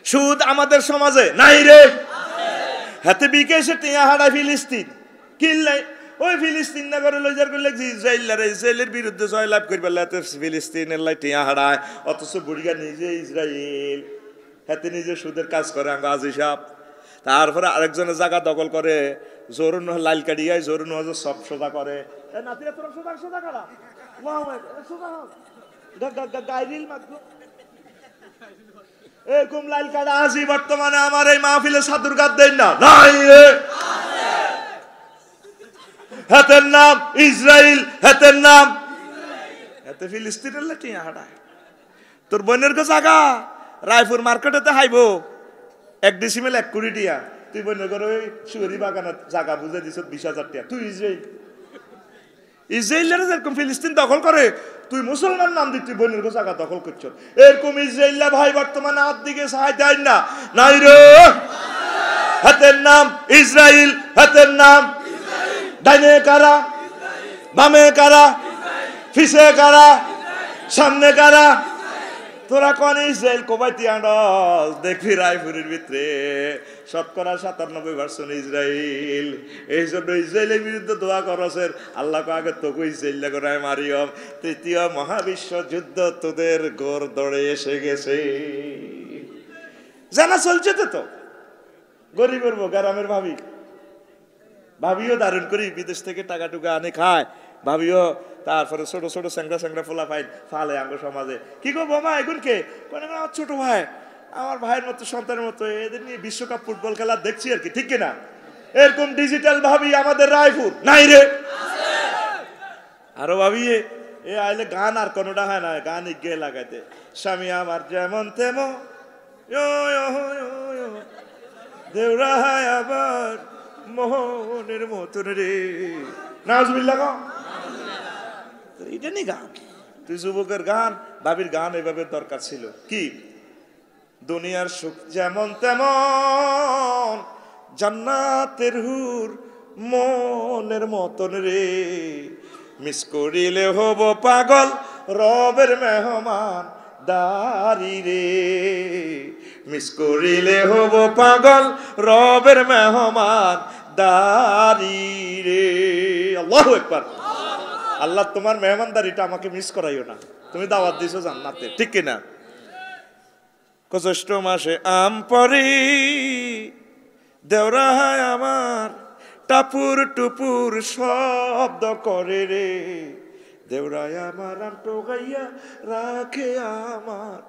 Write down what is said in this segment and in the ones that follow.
সুদ আমাদের সমাজে নাই রে, হাতে বিকেশে টিয়া হারা ফিলিস্তিন কিনলে ওই ফিলিস্তিন না করে লইজার করলে ইসরায়েলের বিরুদ্ধে জয়লাভ করবে ফিলিস্তিনের লাই টিয়া হারায়, অথচ বুড়িয়া নিজে ইসরায়েল হাতে নিজে সুদের কাজ করে আজ হিসাব। তারপরে আরেকজনের জায়গা দখল করে, জরুন লাল কাটিয়ায় জরুন সব সোজা করে, নাতিরা তোরা সোজা সোজা কাটা এরকম লাল কাটা আসি বর্তমানে আমার এই মাহফিলে সাধুর গাদ দেন না, নাই রে। হাতের নাম ইসরায়েল, হাতের নাম হাতে ফিলিস্তিনের টিয়া হাঁটায়। তোর বোনের গো জাগা রায়পুর মার্কেটেতে হাইব 1 ডিসিমেল 1 কোটি টিয়া, তুই বোনের ঘরে ওই সুগরি বাগানের জায়গা বুঝে দিছ 20,000 টিয়া। তুই ইসরায়েলের যেরকম ফিলিস্তিন দখল করে, তুই মুসলমান নাম দিতে বোনের গো জায়গা দখল করছ। এরকম ইসরায়েলরা ভাই বর্তমানে হাত দিকে সাহায্য দেয় না, নাই রে। হাতের নাম ইসরায়েল, হাতের নাম ডাইনে কারা, বামে কারা, ফিসে কারা, সামনে কারা, তোরা কোন ইসরায়েল কোবাইতি আন্ডস দেখবি রায়পুরের ভিতরে 97% ইসরায়েল। এই জন্য ইসরায়েলের বিরুদ্ধে দোয়া করছেন আল্লাহ আগে তোকে ইসরায়েল করায় মারিয়ম, 3য় মহাবিশ্ব যুদ্ধ তোদের গোর দড়ে এসে গেছে। জানা চলছে তো গরিবের গ্রামের ভাবিও দারুণ করি বিদেশ থেকে টাকা টুকা আনে খায়, ভাবিও তারপরে ছোট ছোট স্যাংরা ফোলা ফালে আঙ্গ সমাজে। কি গো বোমা এগুন কে? আমার ছোট ভাই, আমার ভাইয়ের মতো সন্তানের মতো, এদের নিয়ে বিশ্বকাপ ফুটবল খেলা দেখছি আর কি, ঠিক কিনা? এরকম ডিজিটাল ভাবি আমাদের রায়পুর নাই রে। আরো ভাবি এ আইলে গান আর কোনোটা হয় না, গান ইগে লাগাইতে স্বামী আমার যেমন তেমন দেউরা হয় আবার মোহনের মতন রে। নাউজুবিল্লাহ, এটা নি গান। তুই যুবকের গান, ভাবির গান এভাবে দরকার ছিল কি? দুনিয়ার সুখ যেমন তেমন জান্নাতের হুর মনের মতন রে, মিস করিলে হব পাগল রবের মেহমান দারি রে, মিস করিলে হব পাগল রবের মেহমান দারি রে। আল্লাহু আকবার। আল্লাহ তোমার মেহমানদারিটা আমাকে মিস করাইও না, তুমি দাওয়াত দিছো জান্নাতে, ঠিক কিনা? জ্যৈষ্ঠ মাসে আম পরি দেওরা আমার টাপুর টুপুর শব্দ করে রে, দেওরায় আমার আম টোকাইয়া রাখে আমার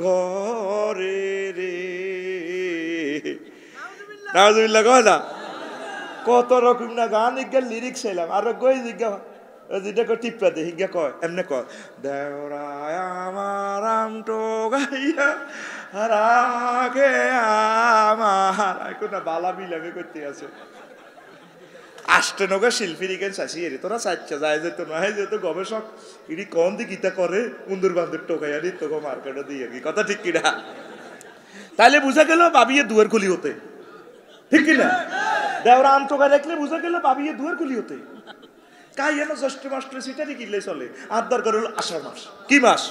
ঘরে রে। নাউজুবিল্লাহ কয় না? কত রকম না গান ইজ্ঞা লিরিক্স এলাম, আর গই জিজ্ঞা যেটা কয় টিপা দে হিজ্ঞা কয় এমনি কয় দেওরায় আমার আম টোকাইয়া রাখে আমার। এখন না বালা বিলামে করতে আছে আষ্টনগা শিল্পী রিকেন চাষি এরে তোরা চাচ্ছা যায় যে তো নয় যেহেতু গবেষক ইনি কন দি গীতা করে উন্দুর বান্ধব টোকাইয়া নি তোকে মার্কেটে দিয়ে কি কথা, ঠিক কিনা? তাহলে বুঝা গেল বাবিয়ে দুয়ার খুলি হতে, ঠিক কিনা? দেওরা আম টোকা দেখলে বুঝা গেল বাবিয়ে দুয়ার খুলি হতে। কাই যেন জ্যৈষ্ঠ মাসটা সেটারই কিনলে চলে। আর দরকার হলো আষাঢ় মাস। কি মাস?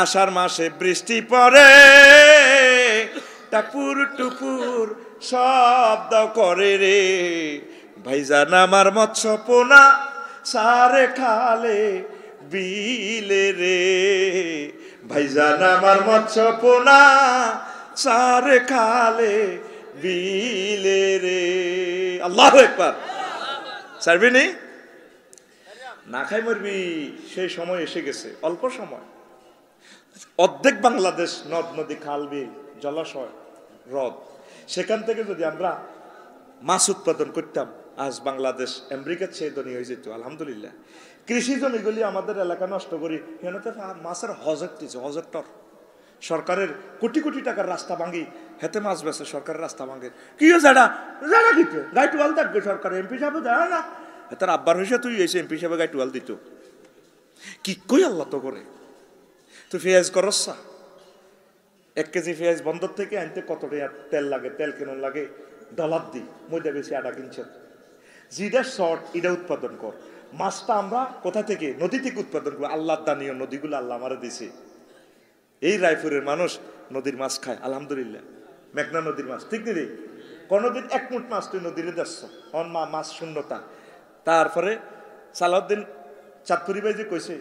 আষাঢ় মাসে বৃষ্টি পড়ে টাপুর টুপুর শব্দ করে রে, ভাইজান আমার মৎস্য পোনা সারে খালে বিলে রে, ভাইজান আমার মৎস্য পোনা সারে খালে বিলে রে। আল্লাহু আকবার। সারবি নি? না খাই মরবি, সেই সময় এসে গেছে, অল্প সময়। অর্ধেক বাংলাদেশ নদ নদী খাল বিল জলাশয় হ্রদ, সেখান থেকে যদি আমরা মাছ উৎপাদন করতাম আজ বাংলাদেশ আমেরিকার চেয়ে ধনী হয়ে যেত। আলহামদুলিল্লাহ। কৃষি জমিগুলি আমাদের এলাকা নষ্ট করি, হেনতে মাছের হজর দিচ্ছে, হজরটর সরকারের কোটি কোটি টাকার রাস্তা ভাঙি, হেতে মাছ বেছে সরকারের রাস্তা ভাঙে। কি যারা যারা দিত গাই টুয়াল থাকবে সরকার, এমপি সাহেব দেয় না, তার আব্বার হয়েছে তুই এসে এমপি সাহেব গাই টুয়াল দিত। কি কই আল্লাহ তো করে। তুই পেঁয়াজ করসা 1 কেজি পেঁয়াজ বন্দর থেকে আনতে কত টাকা তেল লাগে, তেল কেন লাগে ডলার দি, মধ্যে বেশি আটা কিনছে। যেটা শর্ট এটা উৎপাদন কর। মাছটা আমরা কোথা থেকে? নদী থেকে উৎপাদন করবো। আল্লাহ দানীয় নদীগুলো আল্লাহ আমারে দিছে। এই রায়পুরের মানুষ নদীর মাছ খায় আলহামদুলিল্লাহ, মেঘনা নদীর মাছ, ঠিক নেই? কোনোদিন এক মুঠ মাছ তুই নদীরে যাচ্ছ, অন মাছ শূন্যতা। তারপরে সালাউদ্দিন চাঁদপুরি ভাই যে কইছে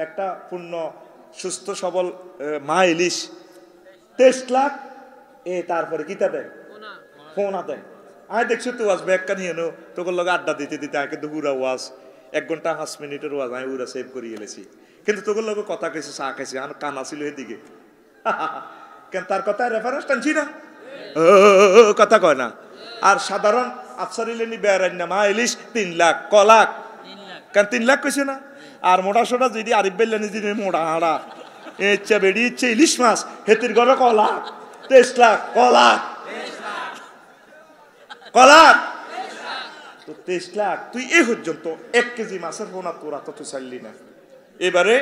একটা পূর্ণ সুস্থ সবল মা ইলিশ 23 লাখ, তারপরে কিতা দেয়, ফোনা দেয়। আমি দেখছি তো ওয়াজ ব্যাগটা নিয়ে নো, তোকে লগে আড্ডা দিতে দিতে আগে তো পুরা ওয়াজ 1 ঘন্টা 5 মিনিটের ওয়াজ আমি পুরা সেভ করে এলেছি। কিন্তু তোকে লগে কথা কইছে, চা খাইছি, আমার কানা ছিল এদিকে, কেন তার কথা রেফারেন্স টানছি না, কথা কয় না। আর সাধারণ আফসারি লেনি বেড়াই না মা ইলিশ 3 লাখ, ক লাখ, কেন 3 লাখ কইছে না। আর মোটা সোটা যদি আরিফ বেল্লানি যদি মোটা হাড়া ইচ্ছা বেড়ি ইচ্ছে ইলিশ মাছ হেতির ঘরে ক লাখ, 23 লাখ, ক লাখ, ক লাখ, তো 23 লাখ তুই এ পর্যন্ত 1 কেজি মাছের ফোনা তোরা তো তুই চাইলি না। এবারে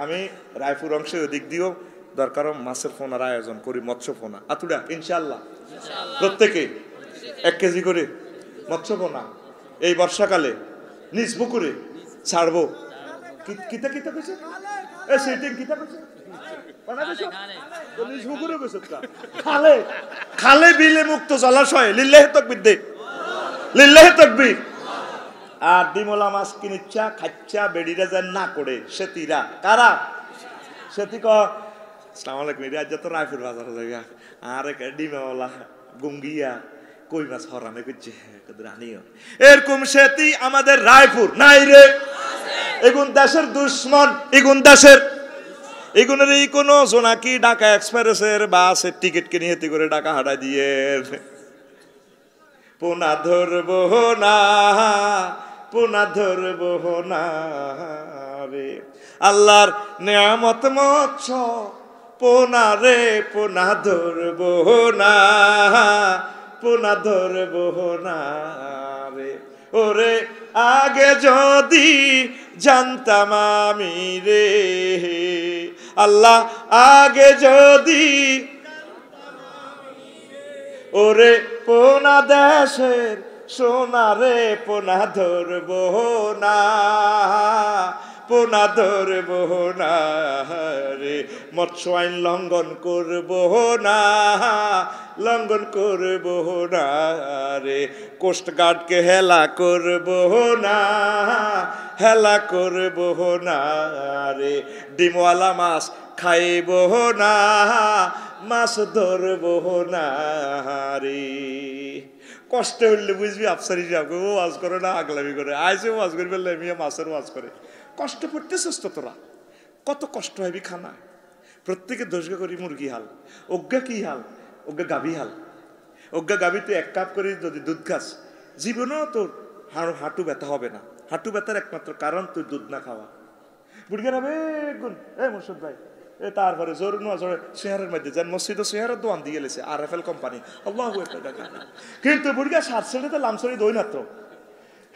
আমি রায়পুর অংশে ওদিক দিয়েও দরকার মাছের ফোনার আয়োজন করি, মৎস্য ফোনা আতুরা ইনশাল্লাহ প্রত্যেকে 1 কেজি করে মৎস্য ফোনা এই বর্ষাকালে নিজ পুকুরে ছাড়বো। কিতা কিতা কইছে এ সেটিং কিতা কইছে নিজ পুকুরে কইছে খালে, খালে বিলে মুক্ত জলাশয় লিল্লাহি তাকবীর দে, লিল্লাহি তাকবীর। আর ডিমলা মাছ কিনিচ্ছা খাচ্ছা বেড়িরা যেন না করে সেতিরা কারা, সেতি ক আসসালামু আলাইকুম রে, আজ তো রায়পুর বাজারে জায়গা আর ডিমলা গুঙ্গিয়া কই মাছ হরামে করছে রানিও, এরকম সেতি আমাদের রায়পুর নাই রে। এগুন দেশের দুশ্মন, এগুন দেশের এগুনের এই কোনো জোনাকি ঢাকা এক্সপ্রেসের বাসের টিকিট কিনে হেতি করে ঢাকা হাঁটা দিয়ে পোনা ধরবো না, পোনা ধরবো না রে। আল্লাহর নেয়ামত মৎস্য পোনা রে, পোনা ধরবো না, পোনা ধরবো না রে। ওরে আগে যদি জানতাম আমি রে, আল্লাহ আগে যদি, ওরে পোনা দেশের সোনা রে, পোনা ধরবো না, পোনা ধরবো না রে। মৎস্য আইন লঙ্ঘন করবো না, লঙ্ঘন করবো না রে। কোস্টগার্ডকে হেলা করবো না, হেলা করবো না রে। ডিমওয়ালা মাছ খাইবো না, মাছ ধরবো না রে। কষ্ট হইলে বুঝবি আফসারি সাহেব ও ওয়াজ করে না আগলামি করে, আইসে ওয়াজ করে ফেললে মিয়া মাছের ওয়াজ করে। কষ্ট পড়তেছিস তো তোরা, কত কষ্ট হবি খানা। প্রত্যেকে দোষগা করি মুরগি হাল, অজ্ঞা কি হাল, অজ্ঞা গাভী হাল। অজ্ঞা গাভী তুই 1 কাপ করে যদি দুধ খাস জীবনেও তোর হাঁটু ব্যথা হবে না। হাঁটু ব্যথার একমাত্র কারণ তুই দুধ না খাওয়া। বুড়িগার হবে গুণ এ মুর্শিদ ভাই তারপরে জোর নজরে শেয়ারের মধ্যে যান মসজিদে শেয়ারের দোয়ান দিয়ে গেছে RFL কোম্পানি, আল্লাহু আকবার। কিন্তু বুড়িগা 7 সেলিতে লামসরি দই না তো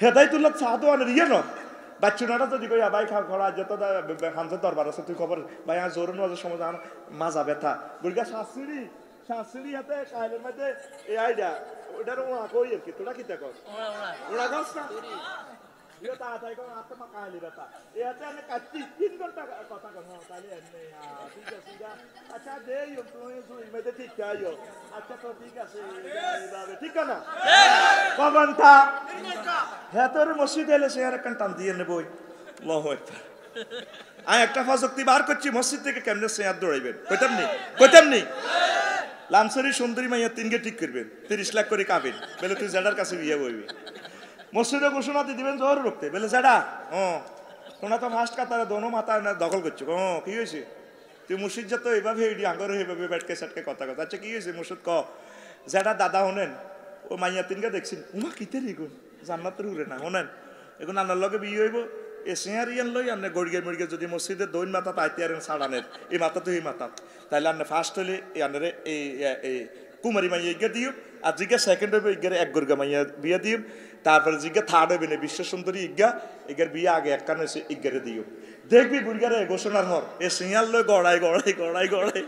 হেদায়তুল্লাহ চা দোয়ানের ইয়ে ন বাচ্চুনাটা যদি কই ভাই খা খরা যেত হামজার দরবার আছে তুই খবর ভাই আর জোর নজর সময় মাজা ব্যথা। বুড়িগা 7 সিঁড়ি হাতে কাইলের মধ্যে এই আইডা ওটার ওয়া কই আর কি তোরা কি দেখছ ওরা গাছ না এটা তাই কোন আত্মা কাইলি ব্যথা এতে আমি কাচ্চি 3 ঘন্টা কথা কম তাহলে এমনি ঠিক আছে আচ্ছা দে ইমপ্লয়ি সুই মধ্যে ঠিক আইও আচ্ছা তো ঠিক আছে এইভাবে ঠিক না কবনটা 3 ঘন্টা হেতর মসজিদে এলে শেয়ার কান টান দিয়ে নেবই আল্লাহু আকবার। আমি একটা ফাজক্তি বার করছি মসজিদ থেকে কেমনে শেয়ার দৌড়াইবেন কইতাম নি লামসরি সুন্দরী মাইয়া 3 গে ঠিক করবেন 30 লাখ করে কাবেন বলে তুই জাডার কাছে বিয়ে হইবি। মসজিদে ঘোষণা দিয়ে দিবেন জোর রুখতে বলে জাডা তোমরা তো ফার্স্ট কাতারে দোনো মাথা দখল করছো কি হয়েছে তুই মুর্শিদ যা তো এইভাবে আঙ্গর এইভাবে ব্যাটকে সাটকে কথা কথা আচ্ছা কি হয়েছে মুর্শিদ ক জাডা দাদা হনেন ও মাইয়া 3 গে দেখছেন উমা কিতে রিগুন জান্নাতের উড়ে না হনেন এখন আনার লগে বিয়ে হইব এ শেয়ার ইয়ান লই আনে গড়িয়ে মড়িয়ে যদি মসজিদের দৈন মাথা পাইতে আরেন সাড়ানের এই মাথা তো এই মাথা তাইলে আনে ফার্স্ট হইলে এই আনারে এই কুমারী মাইয়া ইগা দিও আর জিজ্ঞা সেকেন্ড হবে ইগারে 1 গর্গা মাইয়া বিয়া দিও তারপরে জিজ্ঞা থার্ড হবে না বিশ্ব সুন্দরী ইগার বিয়া আগে একখানে এসে ইগারে দিও দেখবি বুড়িগারে ঘোষণার হর এ সিয়াল লই গড়াই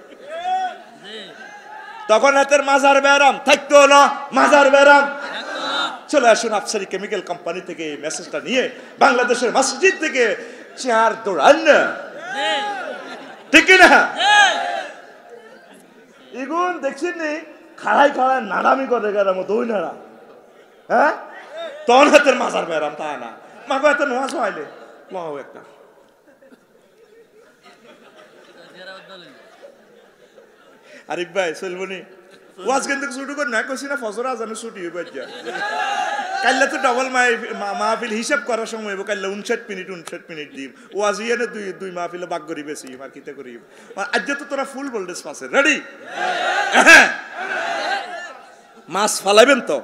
তখন হাতের মাজার ব্যারাম থাকতো না মাজার ব্যারাম। চলে আসুন আফসারি কেমিক্যাল কোম্পানি থেকে এই মেসেজটা নিয়ে বাংলাদেশের মসজিদ থেকে চেয়ার দৌড়ান না ঠিক না এগুন দেখছেন নি খাড়াই খাড়াই নাড়ামি করে গেলাম দই নাড়া হ্যাঁ তখন হাতের মাজার বেড়াম তা না মাকে এত নোয়া চাইলে মাও একটা আরিফ ভাই চলবনি ওয়াজ কিন্তু ছুটি করে না কইছি না ফজর আজানো ছুটি হইব আজ্ঞা কাইলে তো ডবল মাহফিল হিসাব করার সময় হইব কাইলে 59 মিনিট দিম ওয়াজ ইয়ে দুই মাহফিলে বাগ করি বেশি আর কিতে করি আজ তো তোরা ফুল ভোল্টেজ পাছে রেডি মাছ ফালাইবেন তো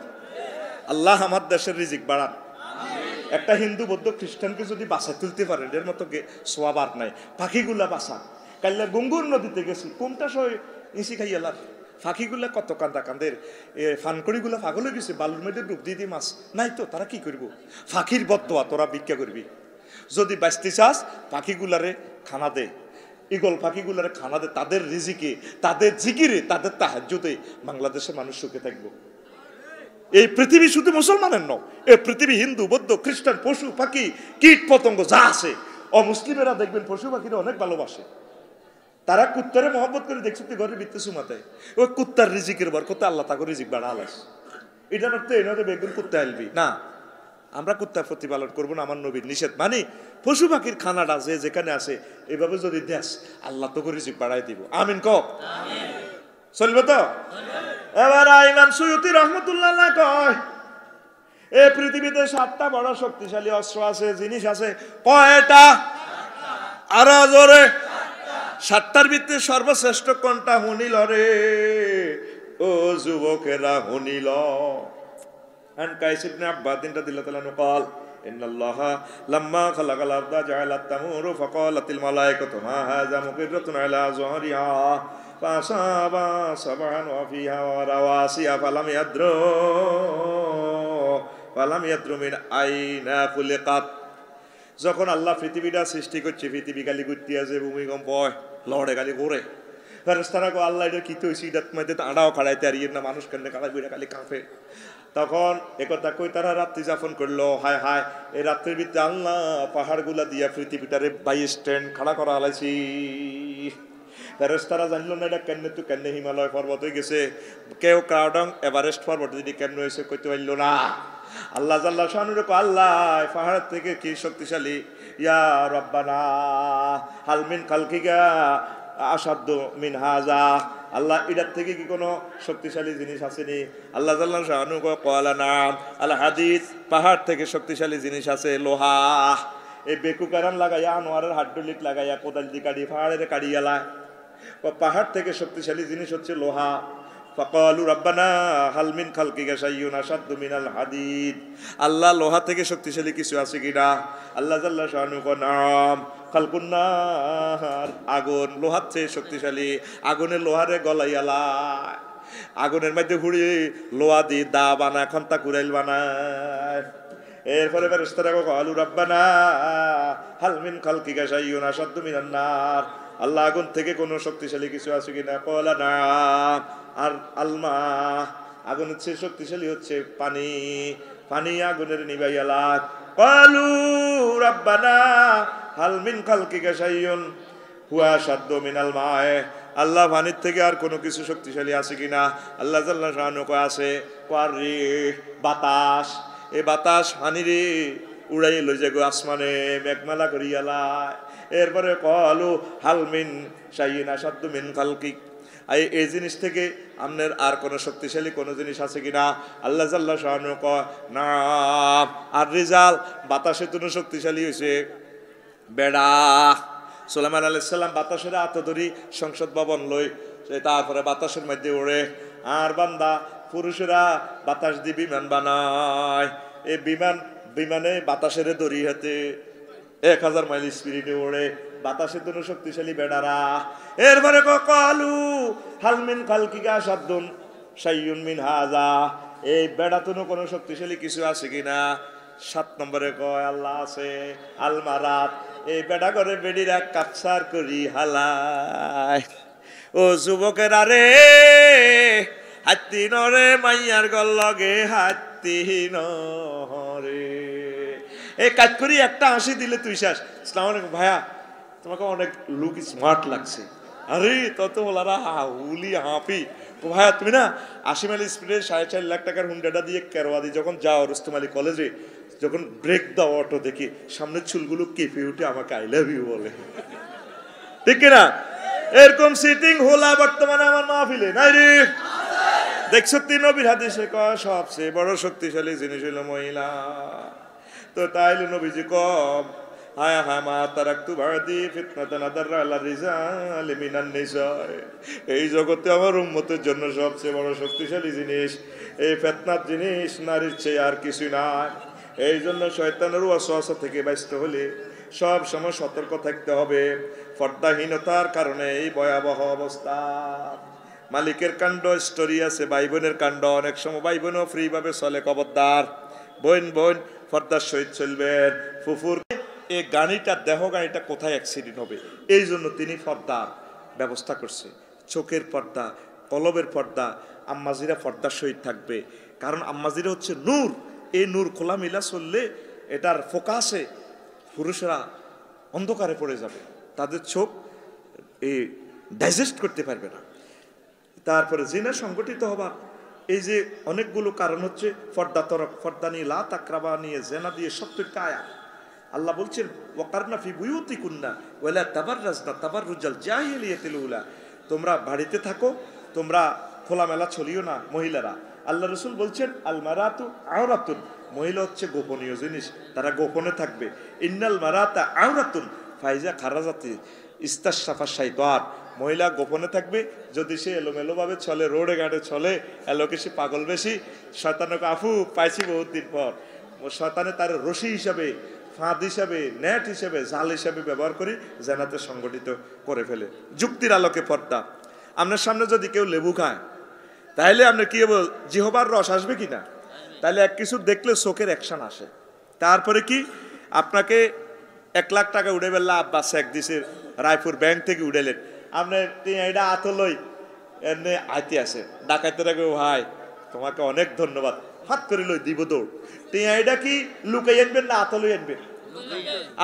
আল্লাহ আমার দেশের রিজিক বাড়ান একটা হিন্দু বৌদ্ধ খ্রিস্টানকে যদি বাসায় তুলতে পারেন এর মতো সোয়াব আর নাই পাখিগুলা বাসা কাইলে গঙ্গুর নদীতে গেছি কোনটা সই ইসি খাইয়ালার ফাঁকিগুলা কত কান্দা কান্দের ফানকড়িগুলা পাগল হয়ে গেছে বালুর মধ্যে ডুব দিয়ে দিয়ে মাছ নাই তো তারা কি করবো ফাঁকির বদোয়া তোরা ভিক্ষা করবি যদি বাঁচতে চাস পাখিগুলারে খানা দে ইগল পাখিগুলারে খানা দে তাদের রিজিকে তাদের জিকিরে তাদের তাহাজ্জুদে বাংলাদেশের মানুষ সুখে থাকবো এই পৃথিবী শুধু মুসলমানের নয় এই পৃথিবী হিন্দু বৌদ্ধ খ্রিস্টান পশু পাখি কীট পতঙ্গ যা আছে অমুসলিমেরা দেখবেন পশু পাখিরা অনেক ভালোবাসে তারা কুত্তারে মহব্বত করে দেখছো তুই ঘরে বিত্তে সুমাতে ওই কুত্তার রিজিকের বর কত আল্লাহ তাকে রিজিক বাড়া আলাস এটার অর্থ এই নয় বেগুন কুত্তা আলবি না আমরা কুত্তার প্রতিপালন করবো না আমার নবীর নিষেধ মানে পশু পাখির খানাটা যে যেখানে আসে এভাবে যদি দেশ আল্লাহ তোকে রিজিক বাড়াই দিব আমিন ক চলবে তো এবার ইমাম সুয়ুতি রহমতুল্লাহ কয় এই পৃথিবীতে 7টা বড় শক্তিশালী অস্ত্র আছে জিনিস আছে কয়টা আর জোরে 7টার ভিতরে সর্বশ্রেষ্ঠ কোনটা হুনিল রে ও যুবকেরা হুনিল আন কাইস ইবনে আব্বাস রাদিয়াল্লাহু তাআলা قال ان الله لما خلق الارض جعل التمور فقالت الملائكه ما هذا مقرة على ظهرها فاصاب سبعا وفيها رواسي فلم يدروا من اين خلقت যখন আল্লাহ পৃথিবীটা সৃষ্টি করছে পৃথিবী গালি ঘুরতে আছে ভূমিকম্প হয় লড়ে গালি ঘুরে ফেরেশতারা কো আল্লাহ এটা কি হইছে এটার মধ্যে আড়াও খাড়াইতে আর না মানুষ কেন কালা বুড়া খালি কাঁপে তখন একথা কই তারা রাত্রি যাপন করলো হায় হায় এই রাত্রির ভিতরে আল্লাহ পাহাড়গুলা দিয়া পৃথিবীটারে বাই স্ট্যান্ড খাড়া করা হালাইছি ফেরেশতারা জানলো না এটা কেন তো কেন হিমালয় পর্বত হয়ে গেছে কেউ কাউডং এভারেস্ট পর্বত যদি কেন হয়েছে কইতে পারলো না আল্লাহ জাল্লা শানুর আল্লাহ পাহাড় থেকে কি শক্তিশালী ইয়া রব্বানা হাল মিন খালকিকা আসাদ্দ মিন হাজা আল্লাহ এটার থেকে কি কোনো শক্তিশালী জিনিস আসেনি আল্লাহ জাল্লা শানু কওয়ালা নাম আল হাদিস পাহাড় থেকে শক্তিশালী জিনিস আছে লোহা এই বেকু কারণ লাগাইয়া আনোয়ারের হাড্ডলিক লাগাইয়া কোদাল দি কাটি পাহাড়ের কাটিয়ালা পাহাড় থেকে শক্তিশালী জিনিস হচ্ছে লোহা فقالوا ربنا هل من خلقك شيء أشد من الحديد আল্লাহ লোহা থেকে শক্তিশালী কিছু আছে কিনা আল্লাহ জাল্লা শানু কো নাম খালকুন নার আগুন লোহার চেয়ে শক্তিশালী আগুনের লোহারে গলাইয়ালা আগুনের মধ্যে হুড়ি লোহা দি দা বানায় খন্তা কুরাইল বানায় এরপরে ফেরেশতারা কো আলু রব্বানা হাল মিন খালকিকা শাইউন আশাদ্দু মিনান নার আল্লাহ আগুন থেকে কোনো শক্তিশালী কিছু আছে কিনা কলা না আর আলমা আগুন হচ্ছে শক্তিশালী হচ্ছে পানি পানি আগুনের নিভাইয়ালা কালু রাব্বানা হাল মিন খালকিকা শাইউন হুয়া আশাদ্দু মিনাল মায়ে আল্লাহ পানির থেকে আর কোনো কিছু শক্তিশালী আছে কিনা আল্লাহ জাল্লা শানু কো আছে পারি বাতাস এই বাতাস পানিরে উড়াই লই যায় আসমানে মেঘমালা করিয়ালা এরপরে কলু হালমিন শাইইন আশাদ্দু মিন খালকিক এই জিনিস থেকে আপনার আর কোনো শক্তিশালী কোনো জিনিস আছে কিনা আল্লাহ জাল্লা শানু কয় না আর রিজাল বাতাসে তুনো শক্তিশালী হয়েছে বেড়া সুলাইমান আলাইহিস সালাম বাতাসের হাত ধরি সংসদ ভবন লই তারপরে বাতাসের মধ্যে ওড়ে আর বান্দা পুরুষেরা বাতাস দিয়ে বিমান বানায় এই বিমানে বাতাসের দড়ি হাতে 1000 মাইল স্পিডে ওড়ে বাতাসের জন্য শক্তিশালী বেড়ারা এরপরে কালু হালমিন খালকিকা সাদ্দুন শাইউন মিন হাজা এই বেড়াতুনো কোনো শক্তিশালী কিছু আছে কিনা 7 নম্বরে কয় আল্লাহ আছে আলমারাত এই বেড়া করে বেড়িরা কাপসার করি হালায় ও যুবকেরা রে হাতি নরে মাইয়ার গল লগে হাতি নরে এই কাজ করি একটা হাসি দিলে তুই শেষ। আসসালামু আলাইকুম ভাইয়া, তোমাকে অনেক লুক স্মার্ট লাগছে। আরে তত ওলারা হুলি হাঁপি ভাইয়া তুমি না 80 মাইল স্পিডে 4.5 লাখ টাকার হুন্ডাটা দিয়ে কেরোয়াদি যখন যাও রুস্তম আলী কলেজে, যখন ব্রেক দাও অটো দেখি সামনের চুলগুলো কেঁপে উঠে আমাকে আই লাভ ইউ বলে, ঠিক কিনা? এরকম সিটিং হোলা বর্তমানে আমার মাহফিলে নাই রে। দেখছো নবীর হাদিসে কয় সবচেয়ে বড় শক্তিশালী জিনিস হলো মহিলা। তো তাইলে নবীজি কম হায় হায় মা তারাকতু বাদি ফিতনাতান আদাররা আলা রিজাল মিনান নিসা। এই জগতে আমার উম্মতের জন্য সবচেয়ে বড় শক্তিশালী জিনিস এই ফিতনার জিনিস, নারীর চেয়ে আর কিছু নাই। এই জন্য শয়তানের ওয়াসওয়াসা থেকে বাঁচতে হলে সব সময় সতর্ক থাকতে হবে। পর্দাহীনতার কারণে এই ভয়াবহ অবস্থা। মালিকের কাণ্ড স্টোরি আছে, ভাই বোনের কাণ্ড। অনেক সময় ভাই বোনও ফ্রি ভাবে চলে, খবরদার বোন বোন পর্দার সহিত চলবেন। ফুফুর এই গাড়িটা দেহ গাড়িটা কোথায় অ্যাক্সিডেন্ট হবে, এই জন্য তিনি পর্দার ব্যবস্থা করছে। চোখের পর্দা, কলবের পর্দা, আম্মাজিরা পর্দার সহিত থাকবে। কারণ আম্মাজিরা হচ্ছে নূর। এই নূর খোলামেলা চললে এটার ফোকাসে পুরুষরা অন্ধকারে পড়ে যাবে, তাদের চোখ এই ডাইজেস্ট করতে পারবে না। তারপরে জিনা সংগঠিত হবার এই যে অনেকগুলো কারণ হচ্ছে পর্দা তরক, পর্দা নিয়ে লা তাকরাবা নিয়ে, জেনা দিয়ে 70টা আয়াত আল্লাহ বলছেন ওয়াকারনা ফি বুয়ুতিকুন্না ওয়ালা তাবাররাজনা তাবাররুজাল জাহিলিয়াতিল উলা। তোমরা বাড়িতে থাকো, তোমরা খোলামেলা চলিও না মহিলারা। আল্লাহ রাসূল বলছেন আল মারাতু আওরাতুন, মহিলা হচ্ছে গোপনীয় জিনিস, তারা গোপনে থাকবে। ইন্নাল মারাতা আওরাতুন ফাইজা খারাজাতি ইস্তাশাফা শাইতান, মহিলা গোপনে থাকবে যদি সে এলোমেলোভাবে চলে, রোডে ঘাটে চলে, এলোকে সে পাগল বেশি। শয়তানকে আফু পাইছি বহুত দিন পর, শয়তানে তার রশি হিসাবে, ফাঁদ হিসাবে, নেট হিসাবে, জাল হিসাবে ব্যবহার করি, জানাতে সংগঠিত করে ফেলে। যুক্তির আলোকে পর্দা। আপনার সামনে যদি কেউ লেবু খায় তাহলে আপনার কি হবে, জিহবার রস আসবে কিনা? তাহলে এক কিছু দেখলে চোখের অ্যাকশন আসে। তারপরে কি আপনাকে 1 লাখ টাকা উড়ে বেললা, আব্বা চেক দিছে রায়পুর ব্যাংক থেকে উড়েলেন, আপনার এটা আতলই এমনি আইতে আছে, ডাকাইতে রাখবে ভাই তোমাকে অনেক ধন্যবাদ, হাত করে লই দিব দৌড়। টিয়াইটা কি লুকাই আনবেন না আতলই আনবেন?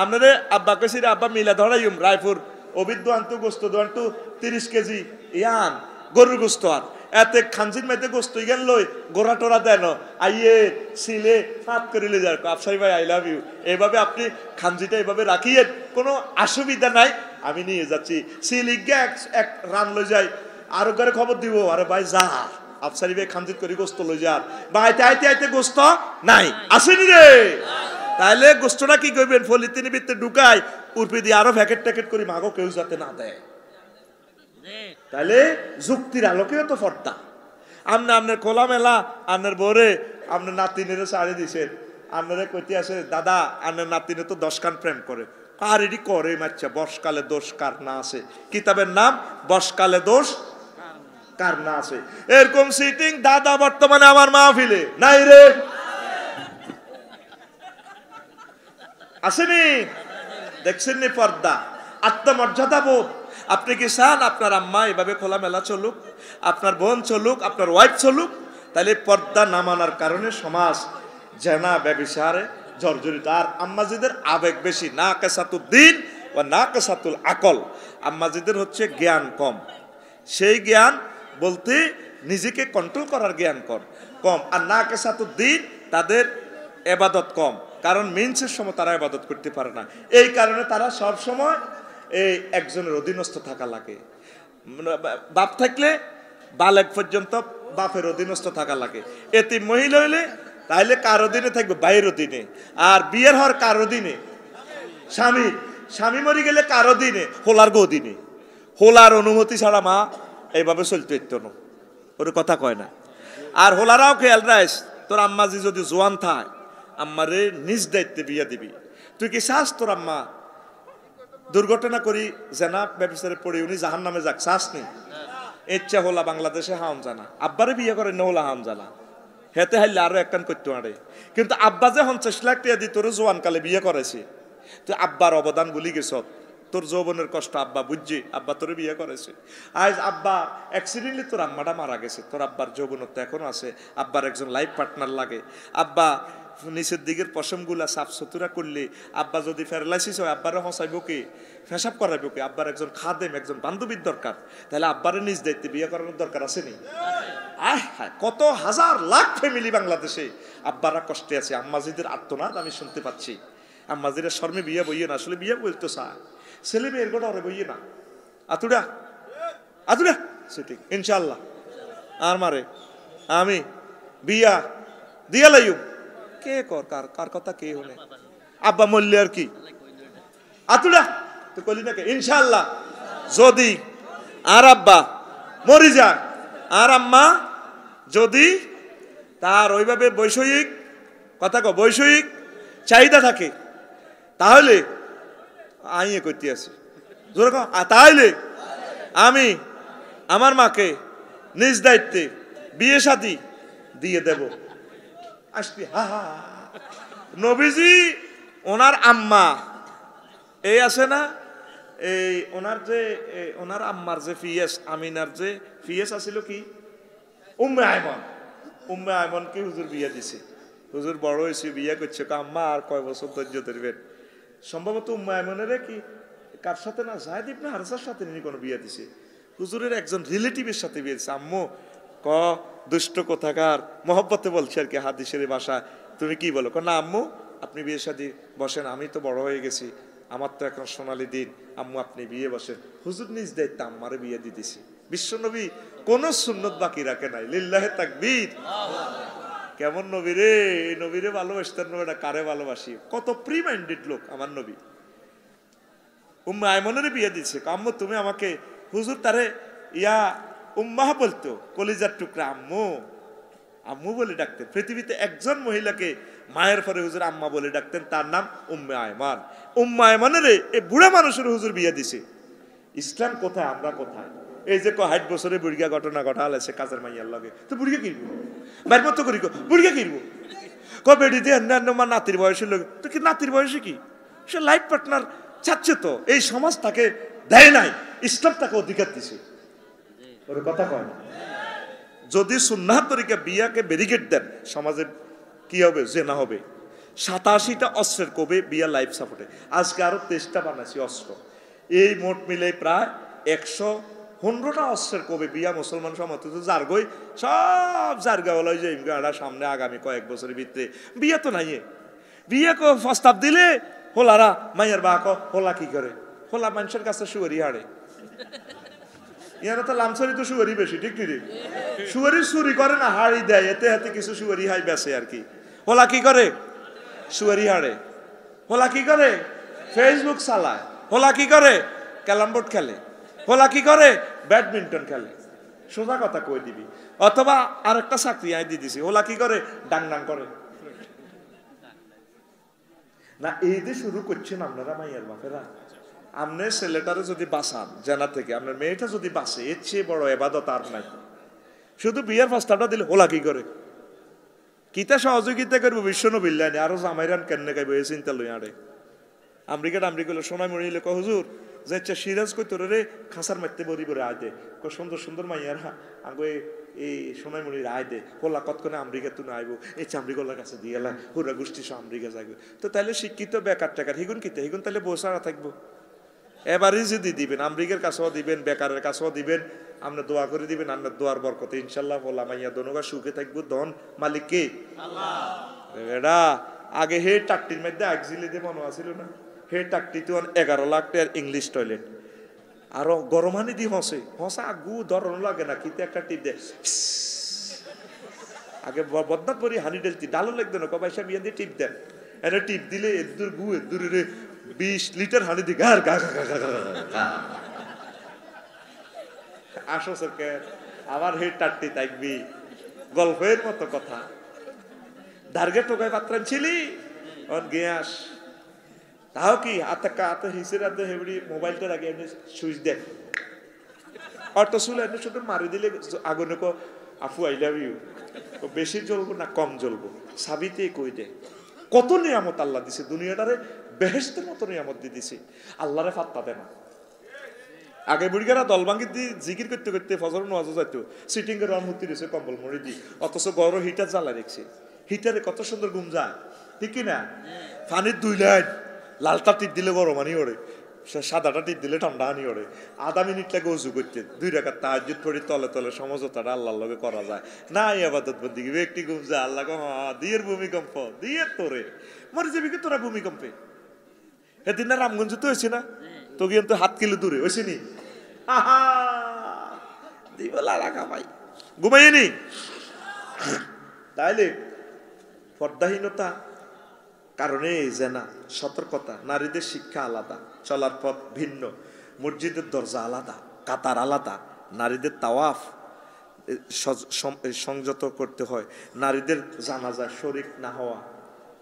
আপনাদের আব্বা কেছি আব্বা মিলা ধরাইম রায়পুর অভিজ্ঞ আনতু গোস্ত দোয়ান্টু 30 কেজি ইয়ান গরুর গোস্ত, আর এতে খানজির মেয়েতে গোস্ত ইগান লই গোড়া টোরা দেন আইয়ে সিলে হাত করে লে যার আফসাই ভাই আই লাভ ইউ। এইভাবে আপনি খানজিটা এইভাবে রাখিয়েন, কোনো অসুবিধা নাই, আমি নিয়ে যাচ্ছি। সিলিগা এক রান লই যাই, আরো করে খবর দিব, আরে ভাই যা আফসারি ভাই খানজিত করে গোস্ত লই যার, বা আইতে আইতে আইতে গোস্ত নাই আসেনি রে। তাহলে গোস্তটা কি করবেন, ফলিতিনি ভিতরে ঢুকাই উর্পি দিয়ে আরো প্যাকেট ট্যাকেট করি, মাগো কেউ যাতে না দেয়। তাহলে যুক্তির আলোকেও তো পর্দা। আপনার খোলামেলা আপনার বরে আপনার নাতিনের সারি দিছেন, আপনারা কইতে আছে দাদা আপনার নাতিনে তো 10 কান প্রেম করে, আর এটি করে মাচ্ছা বর্ষকালে দোষ কার না আছে, কিতাবের নাম বর্ষকালে দোষ কার না আছে। এরকম সিটিং দাদা বর্তমানে আমার মাহফিলে নাই রে, আসেনি? দেখছেন নি পর্দা, আত্মমর্যাদা বোধ। আপনি কি চান আপনার আম্মা এভাবে খোলামেলা চলুক, আপনার বোন চলুক, আপনার ওয়াইফ চলুক? তাহলে পর্দা না মানার কারণে সমাজ জেনা ব্যভিচারে জর্জরিত। আর আম্মাজিদের আবেগ বেশি, না কেসাতুল দিন বা না কেসাতুল আকল। আম্মাজিদের হচ্ছে জ্ঞান কম, সেই জ্ঞান বলতে নিজেকে কন্ট্রোল করার জ্ঞান কম। আর না কেসাতুল দিন তাদের এবাদত কম, কারণ মিন্সের সময় তারা ইবাদত করতে পারে না। এই কারণে তারা সব সময় এই একজনের অধীনস্থ থাকা লাগে। বাপ থাকলে বালেক পর্যন্ত বাপের অধীনস্থ থাকা লাগে। এতিম মহিলা হইলে তাহলে কার অধীনে থাকবে? ভাইয়ের অধীনে। আর বিয়ের হওয়ার কার অধীনে? স্বামী মরে গেলে কার অধীনে? হোলার গো অধীনে। হোলার অনুমতি ছাড়া মা এইভাবে চলতে ইত্য না, ওর কথা কয় না। আর হোলারাও খেয়াল রাখ, তোর আম্মাজি যদি জোয়ান থায় আম্মারে নিজ দায়িত্বে বিয়ে দিবি। তুই কি চাস তোর আম্মা দুর্ঘটনা করি জেনা ব্যবসারে পড়ে উনি জাহান নামে যাক? চাস নি? ইচ্ছা হোলা বাংলাদেশে হাম জানা, আব্বারে বিয়ে করে না হোলা হাম জানা, হেতে হাইলে আরো একখান করতে পারে। কিন্তু আব্বা যে 50 লাখ টাকা দিয়ে তোর জোয়ান কালে বিয়ে করেছে, তুই আব্বার অবদান ভুলি গেছ, তোর যৌবনের কষ্ট আব্বা বুঝছি, আব্বা তোর বিয়ে করেছে। আজ আব্বা অ্যাক্সিডেন্টলি তোর আম্মাটা মারা গেছে, তোর আব্বার যৌবনত্ব এখনো আছে, আব্বার একজন লাইফ পার্টনার লাগে। আব্বা নিচের দিকের পশমগুলা সাফ সুতরা করলে আব্বা যদি প্যারালাইসিস হয় আব্বারে হসাইব কে, পেশাব করাইব কে? আব্বার একজন খাদেম, একজন বান্ধবীর দরকার। তাহলে আব্বারে নিজ দায়িত্বে বিয়ে করানোর দরকার আছে নি? কত হাজার লাখ ফ্যামিলি বাংলাদেশে আব্বারা কষ্টে আছে। আম্মাজিদের আর্তনাদ আমি শুনতে পাচ্ছি। আম্মাজিরা শর্মে বিয়ে বইয়ে না, আসলে বিয়ে বলতো চায়, ছেলে মেয়ের গোটা ওরে বইয়ে না। আতুরা আতুরা সেটি ইনশাল্লাহ আর মারে আমি বিয়া দিয়া লাইম। কে কর কার কার কথা কে হলে আব্বা মল্লে আর কি আতুরা তো কলি না কে? ইনশাল্লাহ যদি আর আব্বা মরি যায় আর আম্মা যদি তার ওইভাবে বৈষয়িক কথা কো বৈষয়িক চাহিদা থাকে তাহলে আইয়ে করতে আছি জোরে কও, তাহলে আমি আমার মাকে নিজ দায়িত্বে বিয়ে শাদী দিয়ে দেব। আসবি হা হা। নবীজি ওনার আম্মা এই আছে না, এই ওনার যে ওনার আম্মার যে ফিয়েস আমিনার যে ফিয়েস আছিল কি উম্মে আয়মন। উম্মে আয়মনকে হুজুর বিয়ে দিছে। হুজুর বড় হয়েছে বিয়ে করছে, আম্মা আর কয় বছর ধৈর্য ধরবেন। সম্ভবত উম্মে আয়মনের কি কার সাথে না জায়েদ ইবনে হারেসার সাথে নিয়ে কোনো বিয়ে দিছে। হুজুরের একজন রিলেটিভের সাথে বিয়ে দিছে। আম্মু ক দুষ্ট কোথাকার মহব্বতে বলছে আর কি হাদিসের ভাষা, তুমি কি বলো? না আম্মু আপনি বিয়ে শাদী বসেন, আমি তো বড় হয়ে গেছি, আমার তো এখন সোনালী দিন, আম্মু আপনি বিয়ে বসেন। হুজুর নিজ দায়িত্ব আম্মারে বিয়ে দিতেছি। বিশ্বনবী কোন সুন্নত বাকি রাখে নাই। লিল্লাহে তাকবীর। কেমন নবী রে! এই নবীরে ভালোবাসতেন না, কারে ভালোবাসি, কত প্রি মাইন্ডেড লোক আমার নবী। উম্মে আয়মনের বিয়ে দিচ্ছে। আম্মু তুমি আমাকে, হুজুর তারে ইয়া উম্মাহ বলতো, কলিজার টুকরা আম্মু আম্মু বলে ডাকতেন। পৃথিবীতে একজন মহিলাকে মায়ের পরে হুজুর আম্মা বলে ডাকতেন, তার নাম উম্মে আয়মান। উম্মে আয়মানের এই বুড়া মানুষের হুজুর বিয়ে দিছে। ইসলাম কোথায়, আমরা কোথায়? এই যে 60 বছরে বুড়িয়া ঘটনা ঘটাল আছে কাজের মাইয়ার লগে, তো বুড়িয়া কিনবো বাইর মতো করি বুড়িয়া কিনবো বেড়ি দিয়ে মা নাতির বয়সের লোক, তো কি নাতির বয়সে কি সে লাইফ পার্টনার চাচ্ছে? তো এই সমাজ তাকে দেয় নাই, ইসলাম তাকে অধিকার দিছে। ওর কথা কয় না। যদি সুন্নাহ তরিকা বিয়াকে ব্যারিকেড দেন, সমাজে কি হবে? জেনা হবে। 87টা অস্ত্রের কবে বিয়া লাইফ সাপোর্টে, আজকে আরো 23টা বানাইছি অস্ত্র। এই মোট মিলে প্রায় 115টা অস্ত্রের কবে বিয়া মুসলমান সমাজ জারগই সব জারগা হলো যে সামনে আগামী কয়েক বছরের ভিতরে বিয়া তো নাই। বিয়ে প্রস্তাব দিলে হোলারা মাইয়ার বা হোলা কি করে? হোলা মানুষের কাছে শুয়ারি হাড়ে। ইয়ারা তো লামসারি তো শুয়ারি বেশি, ঠিক কি? শুয়ারি চুরি করে না, হাড়ি দেয়, এতে হাতে কিছু শুয়ারি হাই বেছে আর কি। হোলা কি করে? শুয়ারি হাড়ে। হোলা কি করে? ফেসবুক চালায়। হোলা কি করে? ক্যারাম বোর্ড খেলে। হোলা কি করে? ব্যাডমিন্টন খেলে। সোজা কথা কই দিবি। অথবা আরেকটা চাকরি আই দিয়ে দিছি। হোলা কি করে? ডাং ডাং করে না। এই যে শুরু করছেন আপনারা মাইয়ার বাপেরা, আপনার ছেলেটারে যদি বাঁচান জানা থেকে, আপনার মেয়েটা যদি বাঁচে, এর চেয়ে বড় এবাদত আর নাই। শুধু বিয়ের প্রস্তাবটা দিলে হোলা কি করে? কিতা সহযোগিতা করবো বিশ্বনবীর লাইনে, আরো জামাইরান কেন গাইব এই চিন্তা লই আড়ে। আমেরিকাটা সোনাই মরিলে ক হুজুর যে সিরাজ কই তোর রে খাসার মারতে বরি বরে আয় দে, সুন্দর সুন্দর মাইয়ারা আগে এই সোনাই মরির আয় দে, হোলা কতক্ষণে আমেরিকা তুই আইব, এই চামড়িগোলার কাছে দিয়ে এলাম হুরা গোষ্ঠী সব আমেরিকা যাইব। তো তাহলে শিক্ষিত বেকার টেকার হিগুন কিতে হিগুন তাহলে বসারা থাকবো। এবারই যদি দিবেন আমেরিকার কাছেও দিবেন, বেকারের কাছেও দিবেন, আপনি দোয়া করে দিবেন, আপনার দোয়ার বরকতে ইনশাল্লাহ হোলা মাইয়া দোনোগা সুখে থাকবো। ধন মালিক কে? আল্লাহ। আগে হে টাকটির মধ্যে একজিলি দিয়ে মনে আছিল না, হে টাকটি তো 11 লাখ টাকার ইংলিশ টয়লেট, আরো গরম হানি দি হসে হসা আগু ধরন লাগে না, কিন্তু একটা টিপ দেয় আগে বদনাথ পরি হানি ডেলতি ডালো লাগতো না, কবাইসা বিয়ে দিয়ে টিপ দেন। এনে টিপ দিলে এদুর গু এদুর 20 লিটার হানি দি গার গা গা আসো সরকার আবার হে টাট্টি থাকবি গল্পের মতো কথা। দার্গে টোকায় পাত্রান ছিলি অন গিয়াস তাও কি হাতে হিসের হাতে হেবড়ি মোবাইলটা আগে এনে সুইচ দেন অটো চুলে এনে শুধু মারি দিলে আগুনে কো আফু আই লাভ ইউ, বেশি জ্বলবো না কম জ্বলবো, সাবিতে কই দে। কত নিয়ামত আল্লাহ দিছে দুনিয়াটারে, বেহেশতের মতো নিয়ামত দিয়ে দিছে, আল্লাহরে ফাত্তা দেয় না। আগে বুড়িগারা দল ভাঙ্গি দি জিকির করতে করতে ফজর নামাজ যাইতো, সিটিং এর মূর্তি দিয়েছে কম্বল মুড়ি দি, অথচ গরম হিটার জ্বালা রেখছে। হিটারে কত সুন্দর ঘুম যায়, ঠিক কিনা? পানির 2 লাইন, লালটা টিপ দিলে গরম আনি ওরে, সাদাটা টিপ দিলে ঠান্ডা আনি ওরে। আধা মিনিট লাগে উজু করতে, 2 রাকাত তাহাজ্জুদ পড়ি তলে তলে সমঝোতাটা আল্লাহর লগে করা যায় না। ইবাদত বন্দেগি ব্যক্তি ঘুম যায়, আল্লাহ কো হ্যাঁ দিয়ের ভূমিকম্প দিয়ে তোরে মরে যাবি কি তোরা ভূমিকম্পে। এদিন না রামগঞ্জ তো হয়েছে না, তো গিয়ে তো 7 কিলো দূরে হয়েছে নি, দিব লাড়া ভাই ঘুমাইনি। তাইলে পর্দাহীনতা কারণে এই যে না সতর্কতা, নারীদের শিক্ষা আলাদা, চলার পথ ভিন্ন, মসজিদের দরজা আলাদা, কাতার আলাদা, নারীদের তাওয়াফ সংযত করতে হয়, নারীদের জানাজায় শরীক না হওয়া,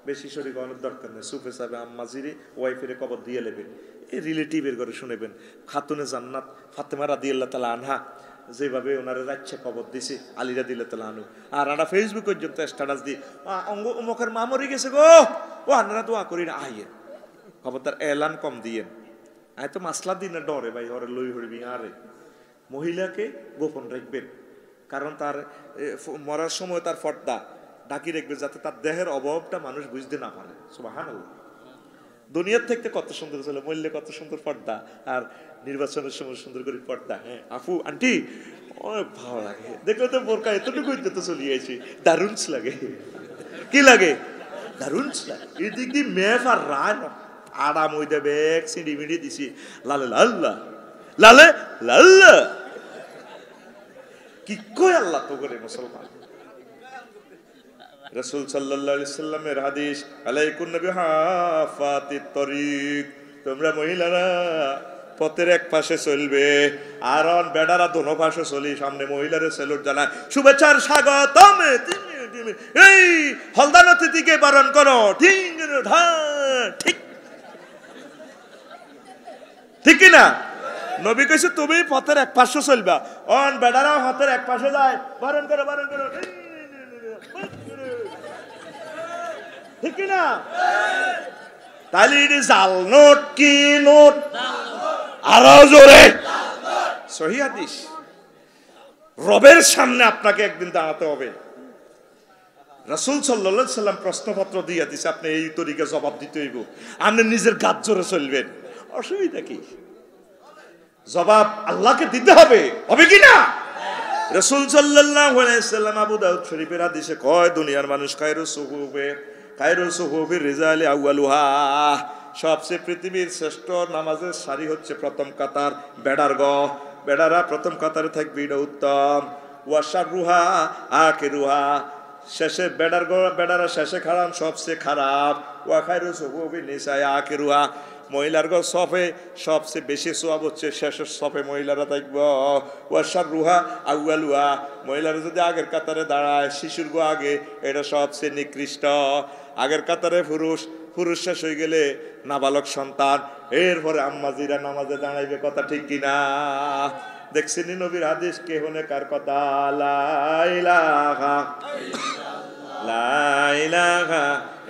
বেশি শরীক হওয়ার দরকার নেই। সুফে সাহেব আম্মাজিরে ওয়াইফের কবর দিয়ে নেবেন, এই রিলেটিভের ঘরে শুনেবেন। খাতুনে জান্নাত ফাতেমা রাদিয়াল্লাহু তাআলা আনহা যেভাবে ওনারা রাজ্যে কবর দিছে আলী রাদিয়াল্লাহু তাআলা আনহু, আর আমরা ফেসবুক পর্যন্ত স্ট্যাটাস দিই অমুকের মা মরে গেছে গো, ও আপনারা দোয়া করি না আইয়ে খবরদার এলান কম দিয়েন। আয় তো মাসলা দিন না ডরে ভাই, ওরে লই হইবি। আরে মহিলাকে গোপন রাখবেন, কারণ তার মরার সময় তার পর্দা ঢাকি রাখবে যাতে তার দেহের অভাবটা মানুষ বুঝতে না পারে। সুবহানাল্লাহ। দুনিয়ার থেকে কত সুন্দর ছিল, মূল্যে কত সুন্দর পর্দা, আর নির্বাচনের সময় সুন্দর করে পর্দা। হ্যাঁ আপু আন্টি অনেক ভালো লাগে, দেখলে তো বোরকা এতটুকু তো চলিয়ে আছি, দারুণ লাগে। কি লাগে? দারুণ লাগে। এই দিক দিয়ে মেফ আর রান আরাম হয়ে যাবে, এক সিঁড়ি মিড়ি দিছি লালে লাল্লা লালে লাল্লা। কি কই আল্লাহ তো করে মুসলমান। রাসূল সাল্লাল্লাহু আলাইহি সাল্লামের হাদিস, আলাইকুন বিহাফাতিত তরিক, তোমরা মহিলারা পথের এক পাশে চলবে, আর বেড়ারা দোনো পাশে চলি। সামনে মহিলারা সেলুট জানায়, শুভেচ্ছার স্বাগতম, এই হলদার অতিথিকে বরণ করো, ঠিক ঠিক ঠিক কিনা? নবী কইছে তুমি পথের এক পাশে চলবা, অন বেড়ারা পথের এক পাশে যায়, বরণ করো বরণ করো, ঠিক কিনা? তাহলে এটি জাল নোট কি নোট? আরো জোরে সহি হাদিস। রবের সামনে আপনাকে একদিন দাঁড়াতে হবে। রাসূল সাল্লাল্লাহু আলাইহি সাল্লাম প্রশ্নপত্র দিয়ে দিছে, আপনি এই তরিকে জবাব দিতে হইব। আপনি নিজের গাছ জোরে চলবেন, অসুবিধা কি? জবাব আল্লাহকে দিতে হবে, হবে কি না? রাসূল সাল্লাল্লাহু আলাইহি সাল্লাম আবু দাউদ শরীফের হাদিসে কয়, দুনিয়ার মানুষ খায়রুস সুহুফির রিজালি আউয়ালুহা, সবচেয়ে পৃথিবীর শ্রেষ্ঠ নামাজের সারি হচ্ছে প্রথম কাতার, বেড়ার বেড়ারা প্রথম কাতারে থাকবে, এটা উত্তম। ওয়াশারুহা আখিরুহা, শেষে বেড়ারা শেষে খারাপ, সবচেয়ে খারাপ। ওয়া খায়রুস সুহুফিন নিসাই আখিরুহা, মহিলার সফে সবচেয়ে বেশি সোয়াব হচ্ছে শেষের সফে মহিলারা থাকব। ওয়াশারুহা আউয়ালুহা, মহিলারা যদি আগের কাতারে দাঁড়ায়, শিশুর গো আগে, এটা সবচেয়ে নিকৃষ্ট। আগের কাতারে পুরুষ, পুরুষ শেষ হয়ে গেলে নাবালক সন্তান, এরপরে আম্মাজিরা নামাজে দাঁড়াইবে, কথা ঠিক কিনা? দেখছেন নবীর হাদিস, কে হনে কার কথা, লা ইলাহা লা ইলাহা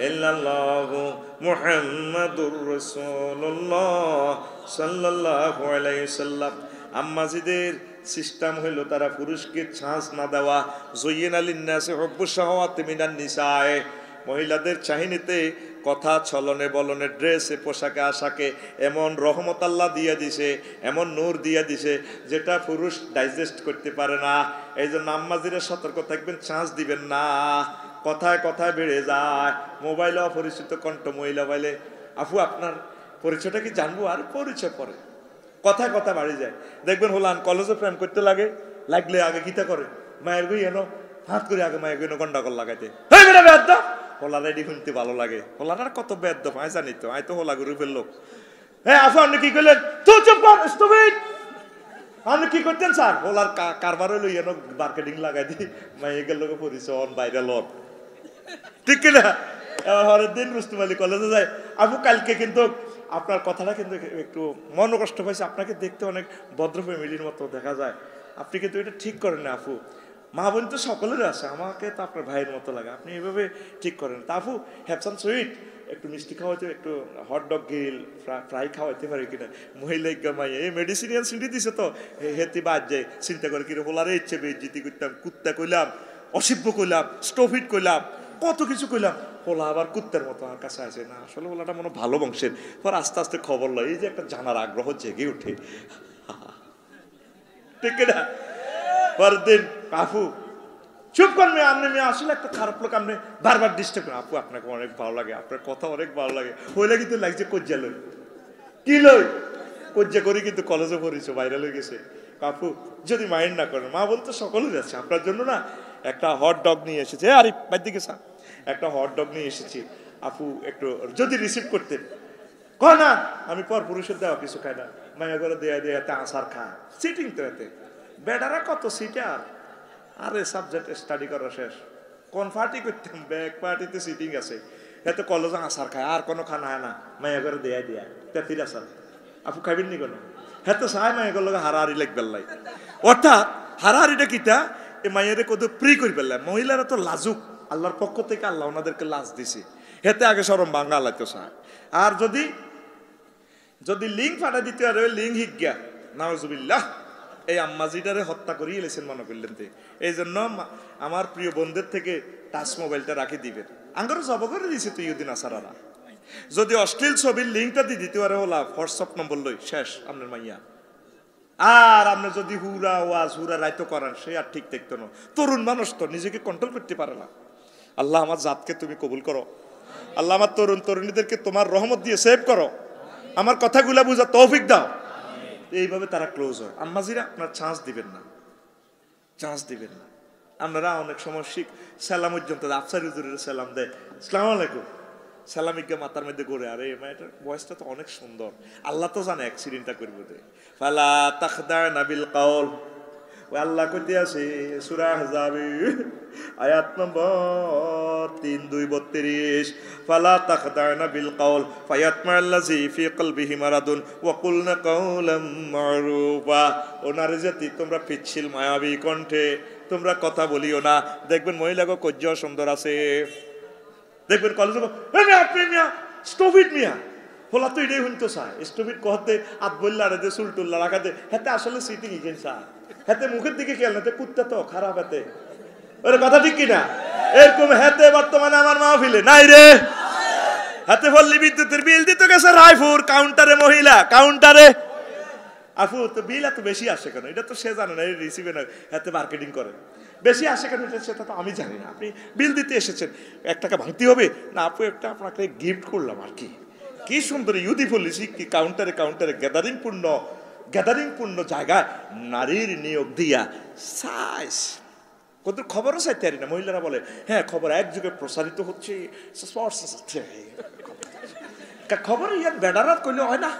ইল্লাল্লাহু মুহাম্মাদুর রাসূলুল্লাহ সাল্লাল্লাহু আলাইহি সাল্লাম। আম্মাজিদের সিস্টেম হইল তারা পুরুষকে ছাঁচ না দেওয়া। যুয়িনা লিন্নাসি হুব্বুশ শাহাওয়াতি মিনান নিসায়ে, মহিলাদের চাহিনিতে কথা, ছলনে বলনে, ড্রেসে, পোশাকে আশাকে এমন রহমত আল্লাহ দিয়ে দিছে, এমন নূর দিয়ে দিছে যেটা পুরুষ ডাইজেস্ট করতে পারে না। এই জন্য আম্মাজিরা সতর্ক থাকবেন, ছাঁচ দিবেন না। কথায় কথায় বেড়ে যায়। মোবাইলে অপরিচিত কণ্ঠ মহিলা বলে, আপু আপনার পরিচয়টা কি জানবো? আর পরিচয় পরে কথায় কথা বাড়ি যায়। দেখবেন হলান কলেজে প্রেম করতে লাগলে আগে গীতা করে মায়ের বই এনো হাত করে আগে মায়ের বই গন্ডাগোল লাগাইতে, হোলা রেডি শুনতে ভালো লাগে। হোলাটার কত বেদ্য আয় জানি তো, আয় তো হোলা গ্রুপের লোক। হ্যাঁ আপু আপনি কি করলেন? তুই চুপ কর, স্টুপিড। আপনি কি করতেন স্যার? হোলার কারবার লই এনো মার্কেটিং লাগাই দিই, মাইয়ে গেল পরিচয় বাইরে লট, ঠিক কিনা? হরের দিন রুস্তুম আলী কলেজে যায়, আপু কালকে কিন্তু আপনার কথাটা কিন্তু একটু মন কষ্ট পাইছে, আপনাকে দেখতে অনেক ভদ্র ফ্যামিলির মতো দেখা যায়, আপনি কিন্তু এটা ঠিক করেন না আপু। মা বোন তো সকলের আছে, আমাকে তো আপনার ভাইয়ের মতো লাগে, আপনি এভাবে ঠিক করেন। তা আপু হ্যাপসান সুইট, একটু মিষ্টি খাওয়াইতে, একটু হটডগ গ্রিল ফ্রাই খাওয়াইতে পারে কিনা? মহিলা গামাই এই মেডিসিনিয়ান সিঁড়ি দিছে তো হেতি বাদ যায়, চিন্তা করে কিনা হোলারে ইচ্ছে বেজিতি করতাম, কুত্তা কইলাম, অসিব্য কইলাম, স্টোফিট কইলাম, কত কিছু কইলাম, ওলা আবার কুত্তের মতো আমার কাছে আসে না, আসলে ওলাটা মনে ভালো বংশের। পর আস্তে আস্তে খবর লয়, এই যে একটা জানার আগ্রহ জেগে উঠে, ঠিক না? পরদিন আপু চুপ করবে, আপনি মেয়ে আসলে একটা খারাপ লোক, আপনি বারবার ডিস্টার্ব করেন। আপু আপনাকে অনেক ভালো লাগে, আপনার কথা অনেক ভালো লাগে, হইলে কিন্তু লাগছে কজ্জা লই, কি লই কজ্জা করি, কিন্তু কলেজে পড়েছে, ভাইরাল হয়ে গেছে। আপু যদি মাইন্ড না করেন, মা বলতে সকলেই যাচ্ছে, আপনার জন্য না একটা হট ডগ নিয়ে এসেছে। আরে বাইর দিকে স্যার, একটা হট ডগ নিয়ে এসেছি, আপু একটু যদি রিসিভ করতেন। কয় না, আমি পর পুরুষের দেওয়া কিছু খাই না, মায়া করে দেয়া দেয়া এতে আসার খায়, সিটিং তো এতে বেডারা কত সিটার। আরে সাবজেক্ট স্টাডি করা শেষ, কোন পার্টি করতেন, ব্যাক পার্টিতে সিটিং আছে, এত কলেজে আসার খায়, আর কোনো খানা হয় না, মায়া করে দেয়া দিয়া তেতির আসার। আপু খাইবেন নি কোনো, হ্যাঁ তো সাই মায়া করলো হারাহারি লেগ বেল্লাই। অর্থাৎ হারাহারিটা কিটা, এই মায়ের কত প্রি করে ফেললাম। মহিলারা তো লাজুক, আল্লাহর পক্ষ থেকে আল্লাহ ওনাদেরকে লাজ দিছে, হেতে আগে সরম বাঙ্গা আল্লাহ চায়। আর যদি যদি লিঙ্ক ফাটা দিতে পারে, লিঙ্ক হিজ্ঞা নাউজুবিল্লাহ, এই আম্মাজিটারে হত্যা করিয়ে এলেছেন মনে করলেন। এই জন্য আমার প্রিয় বন্ধুদের থেকে টাচ মোবাইলটা রাখি দিবেন, আঙ্গারও জব করে দিয়েছে তুই ইউদিন আসারারা। যদি অশ্লীল ছবির লিঙ্কটা দিয়ে দিতে পারে, হলা হোয়াটসঅ্যাপ নম্বর লই শেষ আপনার মাইয়া। আর আপনি যদি হুরা ওয়াজ হুরা রাইতো করেন, সে আর ঠিক দেখতো না। তরুণ মানুষ তো নিজেকে কন্ট্রোল করতে পারে না। আল্লাহ আমার জাতকে তুমি কবুল করো, আল্লাহ আমার তরুণ তরুণীদেরকে তোমার রহমত দিয়ে সেভ করো, আমার কথাগুলা বুঝা তৌফিক দাও। এইভাবে তারা ক্লোজ হয়। আম্মাজিরা আপনার চান্স দিবেন না, চান্স দিবেন না। আপনারা অনেক সময় সালাম পর্যন্ত আফসার হুজুরের সালাম দেয়, আসসালামু আলাইকুম, সালামিকে মাথার মধ্যে ঘুরে, আরে মেয়েটার বয়সটা তো অনেক সুন্দর, আল্লাহ তো জানে অ্যাক্সিডেন্টটা করবো দে। ফালা তাখদানা বিল কাউল, ওই আল্লাহ কইতে আছে সূরা আহজাব আয়াত নম্বর 3-2-32, ফালা তাখদানা বিল কাউল ফায়াতমাল্লাযী ফি কলবিহি মারাদুন ওয়া কুলনা কাওলাম মারুফা। ওনার জাতি তোমরা পিচ্ছিল মায়াবী কণ্ঠে তোমরা কথা বলিও না। দেখবেন মহিলাকে কজ্জ সুন্দর আছে, দেখবেন কলেজে আপনি মিয়া স্টোভিট মিয়া হলা তো এটাই শুনতো চায়, স্টোভিট কহতে আত বললা রে চুলটুল্লা রাখাতে, হাতে আসলে সিটিং ইকেন চায়, হাতে মুখের দিকে খেয়াল না, কুত্তা তো খারাপ হাতে, ওরে কথা ঠিক কিনা? এরকম হাতে বর্তমানে আমার মাহফিলে নাই রে। হাতে পল্লী বিদ্যুতের বিল দিতে গেছে রায়পুর কাউন্টারে, মহিলা কাউন্টারে। আপু তো বিল এত বেশি আসে কেন, এটা তো সে জানে না, রিসিভে না, হাতে মার্কেটিং করে, বেশি আসে কেন সেটা তো আমি জানি না। আপনি বিল দিতে এসেছেন, 1 টাকা ভাঙতে হবে না, আপু একটা আপনাকে গিফট করলাম আর কি। কি সুন্দর ইউথফুল কি কাউন্টারে কাউন্টারে গ্যাদারিং পূর্ণ জায়গায় নারীর নিয়োগ দিয়া সাইজ কত খবরও চাইতে পারি না। মহিলারা বলে হ্যাঁ খবর একযুগে প্রসারিত হচ্ছে, খবর ইয়ার বেড়ারাত করলে হয় না,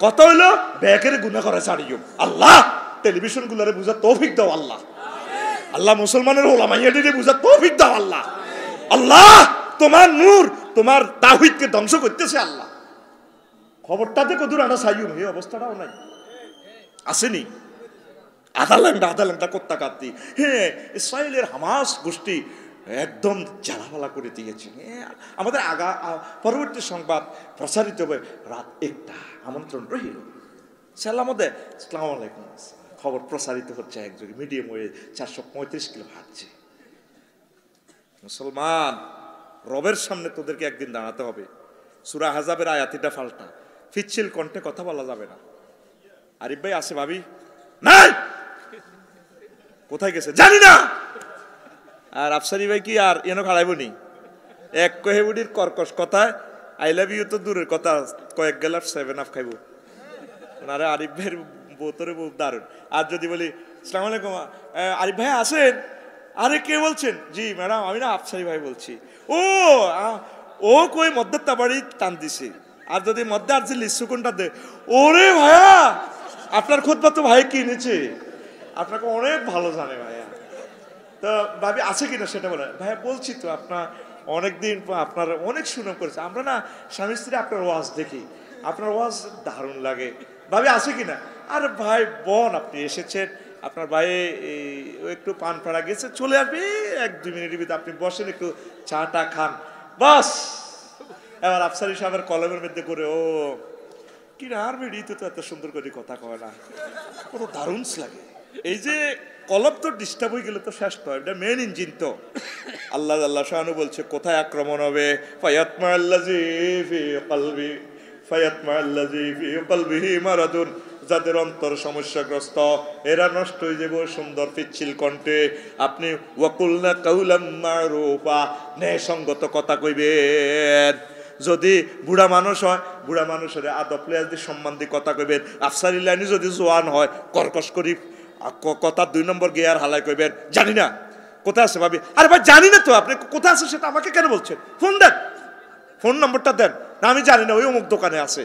কত হইলো ব্যাগের গুণা করা ছাড়িও। আল্লাহ টেলিভিশন গুলারে বুঝা তৌফিক দাও আল্লাহ, আল্লাহ মুসলমানের ওলামাইয়াদের বুঝা তৌফিক দাও আল্লাহ। আল্লাহ তোমার নূর তোমার তাওহীদকে ধ্বংস করতেছে আল্লাহ। খবরটাতে কদূর আনা চাইও, এই অবস্থাটাও নাই, আসেনি আধা ল্যাংটা কত্তা কাটতি। হ্যাঁ ইসরায়েলের হামাস গোষ্ঠী একদম জ্বালাপালা করে দিয়েছে। আমাদের পরবর্তী সংবাদ প্রচারিত হবে রাত 1টা, আমন্ত্রণ রহিল, সালামতে আসসালামু আলাইকুম, খবর প্রচারিত হচ্ছে একযোগে, মিডিয়াম ওয়ে 435 কিলো হাঁটছে। মুসলমান রবের সামনে তোদেরকে একদিন দাঁড়াতে হবে। সূরা আহজাবের আয়াতিটা ফাল্টা, ফিচ্ছিল কণ্ঠে কথা বলা যাবে না। আরিফ ভাই আছে ভাবি নাই, কোথায় গেছে জানি না। আর আফসারি ভাই কি আর এনো খাড়াইব নি, এক কহেবুডির কর্কশ কথায় আই লাভ ইউ তো দূরের কথা, কয়েক গেলার 7 আপ খাইব। ওনারা আরিফ ভাইয়ের বোতরে বহু দারুণ। আর যদি বলি আসসালামু আলাইকুম, আরিফ ভাই আছেন? আরে কে বলছেন? জি ম্যাডাম আমি না আফসারি ভাই বলছি। ও কই মদ্দার তাবাড়ি টান দিছে। আর যদি মধ্যে আর যে লিচু কোনটা দে, ওরে ভাইয়া আপনার খুতবা তো ভাই কিনেছে, আপনাকে অনেক ভালো জানে ভাইয়া। তো ভাবি আছে কিনা সেটা বলে, ভাইয়া বলছি তো আপনার অনেকদিন আপনার অনেক সুনাম করেছে, আমরা না স্বামী স্ত্রী আপনার ওয়াজ দেখি, আপনার ওয়াজ দারুণ লাগে, ভাবি আছে কিনা? আরে ভাই বোন আপনি এসেছেন, আপনার ভাই একটু পান ফাড়া গেছে, চলে আসবে 1-2 মিনিটের ভিতরে, আপনি বসেন একটু চাটা খান বাস। এবার আফসারি সাহেবের কলমের মধ্যে করে ও কি না আর বেরিয়ে তো এত সুন্দর করে কথা কয় না, কত দারুণ লাগে। এই যে কলব তো ডিস্টার্ব হয়ে গেলে তো শেষ তো, এটা মেন ইঞ্জিন তো। আল্লাহ আল্লাহ শাহানু বলছে কোথায় আক্রমণ হবে, ফায়াতমা আল্লাযী ফি কলবি ফায়াতমা আল্লাযী ফি কলবিহি মারাদুন, যাদের অন্তর সমস্যাগ্রস্ত এরা নষ্ট হয়ে যাবে সুন্দর পিচ্ছিল কণ্ঠে। আপনি ওয়াকুলনা কাউলাম মারুফা, ন্যায়সঙ্গত কথা কইবেন। যদি বুড়া মানুষ হয়, বুড়া মানুষের আদব লেয়াজ দিয়ে সম্মান দিয়ে কথা কইবেন। আফসারি লাইনে যদি জোয়ান হয়, কর্কশ করি কথা 2 নম্বর গিয়ার হালাই কইবেন, জানি না কোথায় আছে ভাবি। আরে ভাই জানি না তো, আপনি কোথায় আছে সেটা আমাকে কেন বলছেন? ফোন দেন, ফোন নম্বরটা দেন। না আমি জানি না, ওই অমুক দোকানে আছে।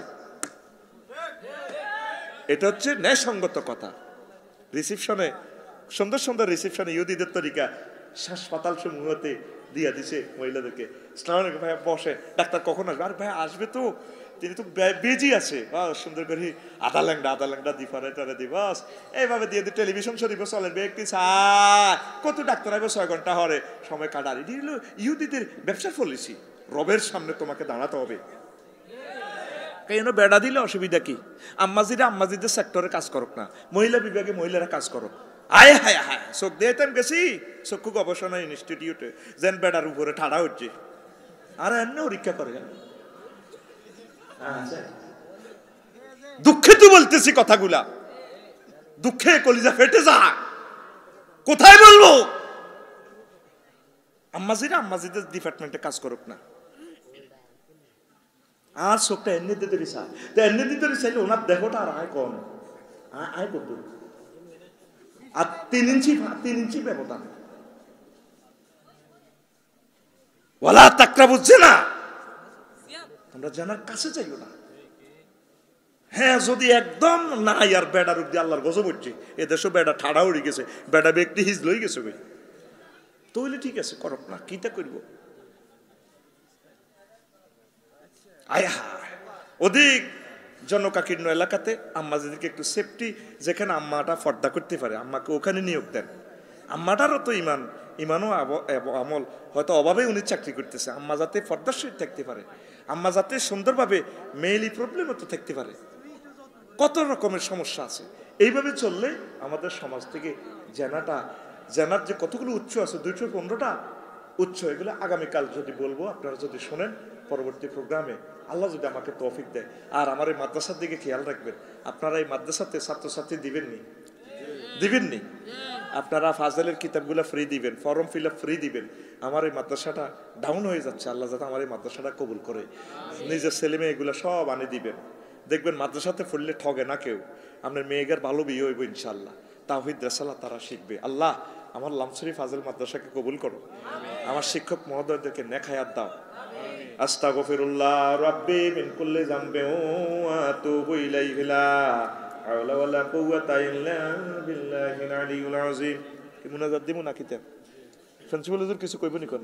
এটা হচ্ছে ন্যায়সঙ্গত কথা। রিসিপশনে সুন্দর সুন্দর রিসিপশনে ইহুদিদের তরিকা হাসপাতাল সমূহতে দিয়া দিছে মহিলাদেরকে, আসসালামু আলাইকুম ভাইয়া বসে, ডাক্তার কখন আসবে? আর ভাই আসবে তো, তিনি তো বেজি আছে, সুন্দর করে আধা ল্যাংডা দিফারে দিবাস এইভাবে দিয়ে দিয়ে টেলিভিশন শরীফ চলেন ব্যক্তি কত ডাক্তার আসবে 6 ঘন্টা হরে সময় কাটার। এটি হলো ইহুদিদের ব্যবসার পলিসি। রবের সামনে তোমাকে দাঁড়াতে হবে। কেন বেড়া দিলে অসুবিধা কি? আম্মাজিদের সেক্টরে কাজ করুক না, মহিলা বিভাগে মহিলারা কাজ করুক। আয় হায় হায়, চোখ দিয়ে গেছি চক্ষু গবেষণা ইনস্টিটিউটে, যেন বেড়ার উপরে ঠাড়া হচ্ছে। আর এমনি পরীক্ষা করে দুঃখে তো বলতেছি কথাগুলা, দুঃখে কলিজা ফেটে যা, কোথায় বলবো? আম্মাজিদের ডিপার্টমেন্টে কাজ করুক না। আর চোখটা এমনি দিতে চায়, তো এমনি দিতে চাইলে ওনার দেহটা আর আয় কম, আয় কত, আর 3 ইঞ্চি ব্যবধান। ওয়ালা তাকরা বুঝছে না, আমরা জানার কাছে চাইও না। হ্যাঁ যদি একদম না আর বেড়ার উপর দিয়ে আল্লাহর গজব হচ্ছে, এদেশও বেড়া ঠাড়া উড়ে গেছে, বেড়া ব্যক্তি হিজ লই গেছে ভাই, তাহলে ঠিক আছে করক না, কিটা করব? আয় হায়, অধিক জনকাকীর্ণ এলাকাতে আম্মাজিদেরকে একটু সেফটি, যেখানে আম্মাটা পর্দা করতে পারে আম্মাকে ওখানে নিয়োগ দেন। আম্মাটারও তো ইমানও আমল হয়তো অভাবে উনি চাকরি করতেছে, আম্মা যাতে পর্দার সহিত থাকতে পারে, আম্মা যাতে সুন্দরভাবে মেইলি প্রবলেমও তো থাকতে পারে। কত রকমের সমস্যা আছে। এইভাবে চললে আমাদের সমাজ থেকে জেনার যে কতগুলো উৎস আছে, 215টা উৎস, এগুলো আগামীকাল যদি বলবো, আপনারা যদি শোনেন পরবর্তী প্রোগ্রামে, আল্লাহ যদি আমাকে তৌফিক দেয়। আর আমার এই মাদ্রাসার দিকে খেয়াল রাখবেন, আপনারা এই মাদ্রাসাতে ছাত্রছাত্রী দিবেননি আপনারা ফাজলের কিতাবগুলো ফ্রি দিবেন, ফর্ম ফিল আপ ফ্রি দিবেন। আমার এই মাদ্রাসাটা ডাউন হয়ে যাচ্ছে, আল্লাহ যাতে আমার এই মাদ্রাসাটা কবুল করে, নিজের ছেলে মেয়ে এগুলো সব আনে দিবেন। দেখবেন মাদ্রাসাতে পড়লে ঠগে না কেউ, আপনার মেয়েদের ভালো বিয়ে হইব ইনশাল্লাহ, তাওহীদ রিসালাত তারা শিখবে। আল্লাহ আমার লামসরি ফাজল মাদ্রাসাকে কবুল করো, আমার শিক্ষক মহোদয়দেরকে নেক হায়াত দাও। আস্তাগফিরুল্লাহ রাব্বি মিন কুল্লি যামবিন ওয়া আতুবু ইলাইহি লা হাওলা ওয়ালা কুওয়াতা ইল্লা বিল্লাহিল আলিয়্যিল আযীম। কি মুনাজাত দিমু নাকি তে প্রিন্সিপাল হুজুর কিছু কইবনি কোন?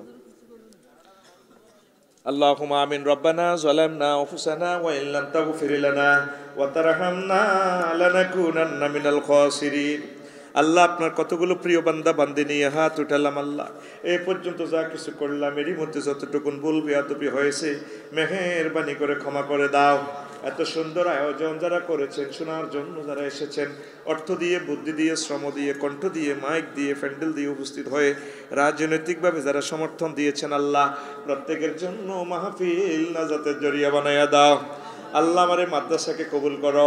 আল্লাহুম্মা আমিন। রব্বানা যালামনা আনফুসানা ওয়া ইন লাম তাগফির লানা ওয়া তারহামনা লানাকুনান্না মিনাল খাসিরিন। আল্লাহ আপনার কতগুলো প্রিয় বান্দা বান্দি নিয়ে হাত উঠালাম। আল্লাহ এ পর্যন্ত যা কিছু করলাম এরই মধ্যে যতটুকুন ভুল বেয়াদবি হয়েছে মেহেরবানি করে ক্ষমা করে দাও। এত সুন্দর আয়োজন যারা করেছেন, শোনার জন্য যারা এসেছেন, অর্থ দিয়ে, বুদ্ধি দিয়ে, শ্রম দিয়ে, কণ্ঠ দিয়ে, মাইক দিয়ে, প্যান্ডেল দিয়ে উপস্থিত হয়ে রাজনৈতিকভাবে যারা সমর্থন দিয়েছেন, আল্লাহ প্রত্যেকের জন্য মাহফিল নাজাতের জরিয়া বানায়া দাও। আল্লাহ আমারে মাদ্রাসাকে কবুল করো।